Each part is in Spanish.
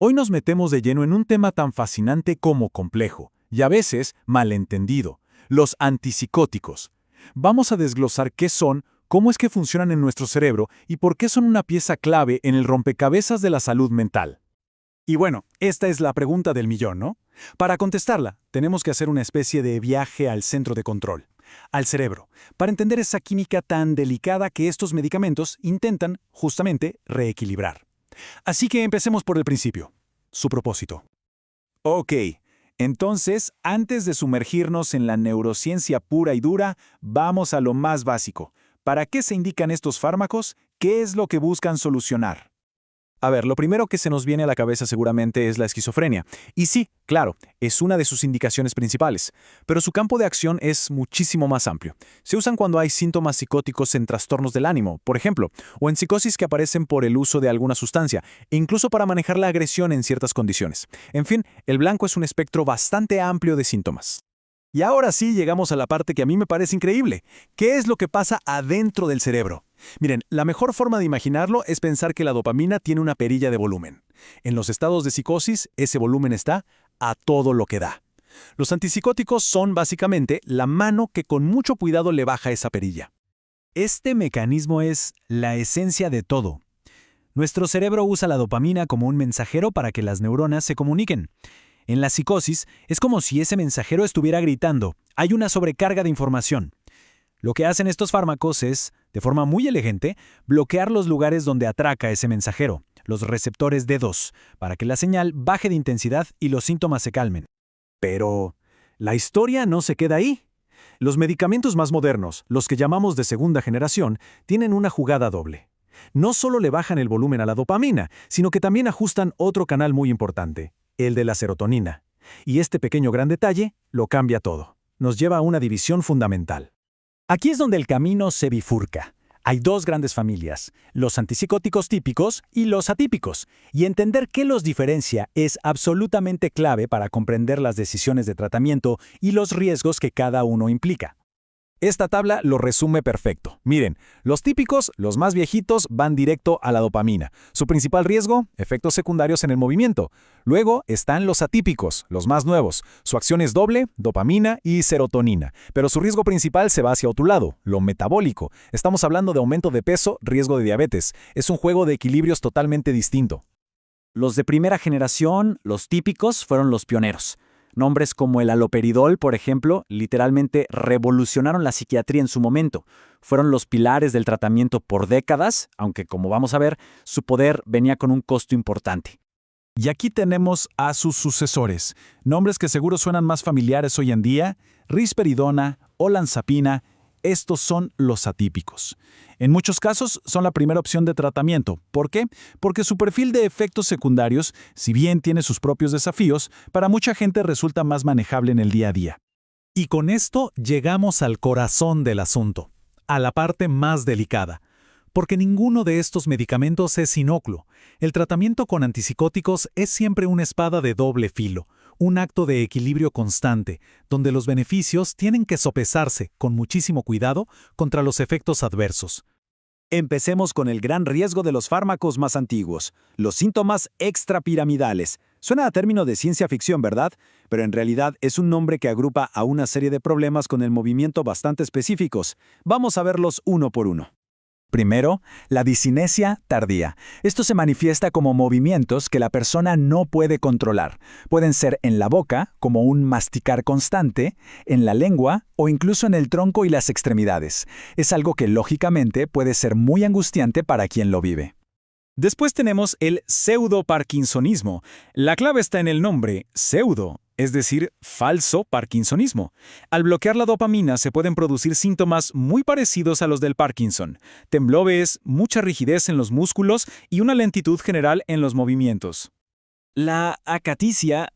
Hoy nos metemos de lleno en un tema tan fascinante como complejo, y a veces malentendido, los antipsicóticos. Vamos a desglosar qué son, cómo es que funcionan en nuestro cerebro y por qué son una pieza clave en el rompecabezas de la salud mental. Y bueno, esta es la pregunta del millón, ¿no? Para contestarla, tenemos que hacer una especie de viaje al centro de control, al cerebro, para entender esa química tan delicada que estos medicamentos intentan, justamente, reequilibrar. Así que empecemos por el principio, su propósito. Ok, entonces, antes de sumergirnos en la neurociencia pura y dura, vamos a lo más básico. ¿Para qué se indican estos fármacos? ¿Qué es lo que buscan solucionar? A ver, lo primero que se nos viene a la cabeza seguramente es la esquizofrenia. Y sí, claro, es una de sus indicaciones principales, pero su campo de acción es muchísimo más amplio. Se usan cuando hay síntomas psicóticos en trastornos del ánimo, por ejemplo, o en psicosis que aparecen por el uso de alguna sustancia, e incluso para manejar la agresión en ciertas condiciones. En fin, el blanco es un espectro bastante amplio de síntomas. Y ahora sí llegamos a la parte que a mí me parece increíble. ¿Qué es lo que pasa adentro del cerebro? Miren, la mejor forma de imaginarlo es pensar que la dopamina tiene una perilla de volumen. En los estados de psicosis, ese volumen está a todo lo que da. Los antipsicóticos son básicamente la mano que con mucho cuidado le baja esa perilla. Este mecanismo es la esencia de todo. Nuestro cerebro usa la dopamina como un mensajero para que las neuronas se comuniquen. En la psicosis, es como si ese mensajero estuviera gritando, hay una sobrecarga de información. Lo que hacen estos fármacos es, de forma muy elegante, bloquear los lugares donde atraca ese mensajero, los receptores D2, para que la señal baje de intensidad y los síntomas se calmen. Pero la historia no se queda ahí. Los medicamentos más modernos, los que llamamos de segunda generación, tienen una jugada doble. No solo le bajan el volumen a la dopamina, sino que también ajustan otro canal muy importante, el de la serotonina. Y este pequeño gran detalle lo cambia todo. Nos lleva a una división fundamental. Aquí es donde el camino se bifurca. Hay dos grandes familias, los antipsicóticos típicos y los atípicos, y entender qué los diferencia es absolutamente clave para comprender las decisiones de tratamiento y los riesgos que cada uno implica. Esta tabla lo resume perfecto. Miren, los típicos, los más viejitos, van directo a la dopamina. Su principal riesgo, efectos secundarios en el movimiento. Luego están los atípicos, los más nuevos. Su acción es doble, dopamina y serotonina. Pero su riesgo principal se va hacia otro lado, lo metabólico. Estamos hablando de aumento de peso, riesgo de diabetes. Es un juego de equilibrios totalmente distinto. Los de primera generación, los típicos, fueron los pioneros. Nombres como el haloperidol, por ejemplo, literalmente revolucionaron la psiquiatría en su momento. Fueron los pilares del tratamiento por décadas, aunque como vamos a ver, su poder venía con un costo importante. Y aquí tenemos a sus sucesores, nombres que seguro suenan más familiares hoy en día, risperidona, olanzapina. Estos son los atípicos. En muchos casos son la primera opción de tratamiento. ¿Por qué? Porque su perfil de efectos secundarios, si bien tiene sus propios desafíos, para mucha gente resulta más manejable en el día a día. Y con esto llegamos al corazón del asunto, a la parte más delicada. Porque ninguno de estos medicamentos es inocuo. El tratamiento con antipsicóticos es siempre una espada de doble filo, un acto de equilibrio constante, donde los beneficios tienen que sopesarse con muchísimo cuidado contra los efectos adversos. Empecemos con el gran riesgo de los fármacos más antiguos, los síntomas extrapiramidales. Suena a término de ciencia ficción, ¿verdad? Pero en realidad es un nombre que agrupa a una serie de problemas con el movimiento bastante específicos. Vamos a verlos uno por uno. Primero, la disinesia tardía. Esto se manifiesta como movimientos que la persona no puede controlar. Pueden ser en la boca, como un masticar constante, en la lengua o incluso en el tronco y las extremidades. Es algo que lógicamente puede ser muy angustiante para quien lo vive. Después tenemos el pseudo-parkinsonismo. La clave está en el nombre, pseudo, es decir, falso parkinsonismo. Al bloquear la dopamina se pueden producir síntomas muy parecidos a los del Parkinson. Temblores, mucha rigidez en los músculos y una lentitud general en los movimientos. La acaticia,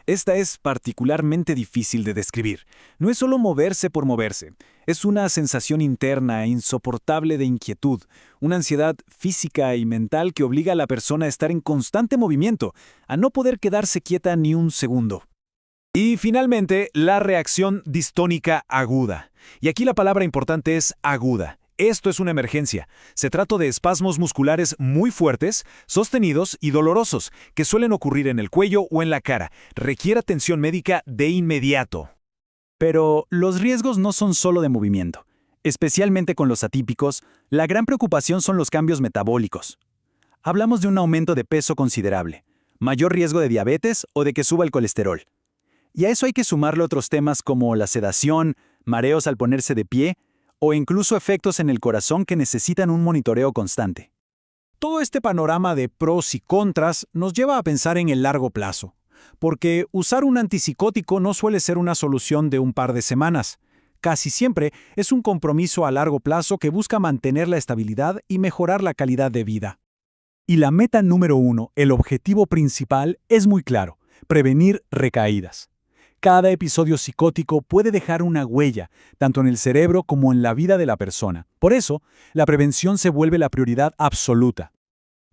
esta es particularmente difícil de describir. No es solo moverse por moverse. Es una sensación interna e insoportable de inquietud, una ansiedad física y mental que obliga a la persona a estar en constante movimiento, a no poder quedarse quieta ni un segundo. Y finalmente, la reacción distónica aguda. Y aquí la palabra importante es aguda. esto es una emergencia. Se trata de espasmos musculares muy fuertes, sostenidos y dolorosos, que suelen ocurrir en el cuello o en la cara. Requiere atención médica de inmediato. Pero los riesgos no son solo de movimiento. Especialmente con los atípicos, la gran preocupación son los cambios metabólicos. Hablamos de un aumento de peso considerable, mayor riesgo de diabetes o de que suba el colesterol. Y a eso hay que sumarle otros temas como la sedación, mareos al ponerse de pie, o incluso efectos en el corazón que necesitan un monitoreo constante. Todo este panorama de pros y contras nos lleva a pensar en el largo plazo, porque usar un antipsicótico no suele ser una solución de un par de semanas. Casi siempre es un compromiso a largo plazo que busca mantener la estabilidad y mejorar la calidad de vida. Y la meta número 1, el objetivo principal, es muy claro: prevenir recaídas. Cada episodio psicótico puede dejar una huella, tanto en el cerebro como en la vida de la persona. Por eso, la prevención se vuelve la prioridad absoluta.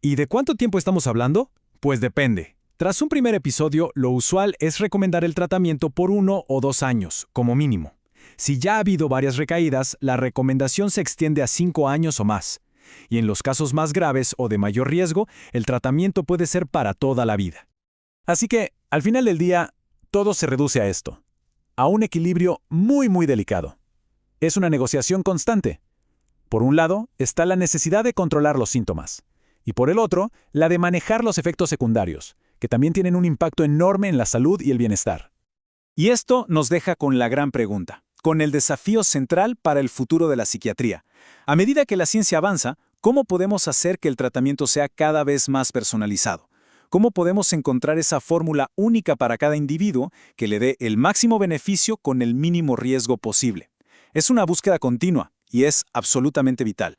¿Y de cuánto tiempo estamos hablando? Pues depende. Tras un primer episodio, lo usual es recomendar el tratamiento por 1 o 2 años, como mínimo. Si ya ha habido varias recaídas, la recomendación se extiende a 5 años o más. Y en los casos más graves o de mayor riesgo, el tratamiento puede ser para toda la vida. Así que, al final del día, todo se reduce a esto, a un equilibrio muy delicado. Es una negociación constante. Por un lado, está la necesidad de controlar los síntomas, y por el otro, la de manejar los efectos secundarios, que también tienen un impacto enorme en la salud y el bienestar. Y esto nos deja con la gran pregunta, con el desafío central para el futuro de la psiquiatría. A medida que la ciencia avanza, ¿cómo podemos hacer que el tratamiento sea cada vez más personalizado? ¿Cómo podemos encontrar esa fórmula única para cada individuo que le dé el máximo beneficio con el mínimo riesgo posible? Es una búsqueda continua y es absolutamente vital.